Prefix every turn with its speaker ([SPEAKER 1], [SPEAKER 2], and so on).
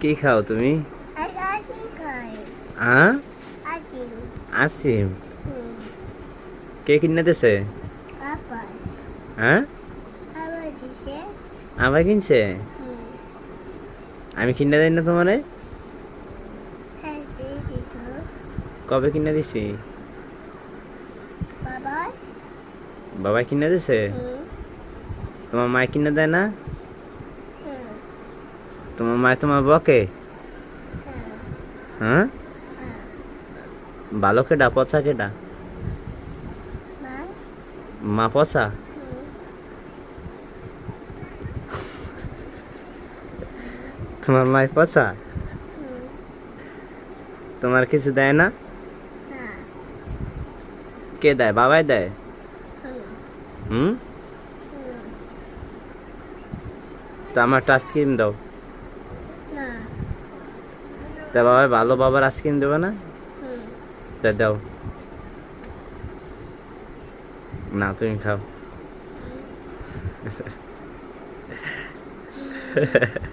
[SPEAKER 1] কি খাও তুমি?
[SPEAKER 2] আইসক্রিম খাই।
[SPEAKER 1] হ্যাঁ,
[SPEAKER 2] আইসক্রিম।
[SPEAKER 1] আসিম।
[SPEAKER 2] হুম।
[SPEAKER 1] কে কিনে দিছে?
[SPEAKER 2] আবার।
[SPEAKER 1] হ্যাঁ,
[SPEAKER 2] আবার দিছে।
[SPEAKER 1] আবার কিনছে?
[SPEAKER 2] হুম।
[SPEAKER 1] আমি কিনে দেই না তোমারে?
[SPEAKER 2] হ্যাঁ, দিয়ে দিছ।
[SPEAKER 1] কবে কিনে দিছি?
[SPEAKER 2] বাবা।
[SPEAKER 1] বাবা কিনে দিছে?
[SPEAKER 2] হুম।
[SPEAKER 1] তোমার মা কিনে দেয় না?
[SPEAKER 2] হুম।
[SPEAKER 1] তোমার মা তোমার বকে?
[SPEAKER 2] হ্যাঁ।
[SPEAKER 1] হ্যাঁ,
[SPEAKER 2] হ্যাঁ।
[SPEAKER 1] ভালো কেডা পচা কেডা?
[SPEAKER 2] মা।
[SPEAKER 1] মা পচা?
[SPEAKER 2] হুম।
[SPEAKER 1] তোমার মাই পচা?
[SPEAKER 2] হুম।
[SPEAKER 1] তোমার কিছু দেয় না?
[SPEAKER 2] না।
[SPEAKER 1] কে দেয়? বাবাই দেয়?
[SPEAKER 2] হুম।
[SPEAKER 1] হুম,
[SPEAKER 2] হুম।
[SPEAKER 1] তো আমার আইসক্রিম দাও।
[SPEAKER 2] না।
[SPEAKER 1] তা বাবা ভালো বাবার আইসক্রিম দেবে না?
[SPEAKER 2] হুম।
[SPEAKER 1] তা দাও। না তুমি খাও।
[SPEAKER 2] হুম।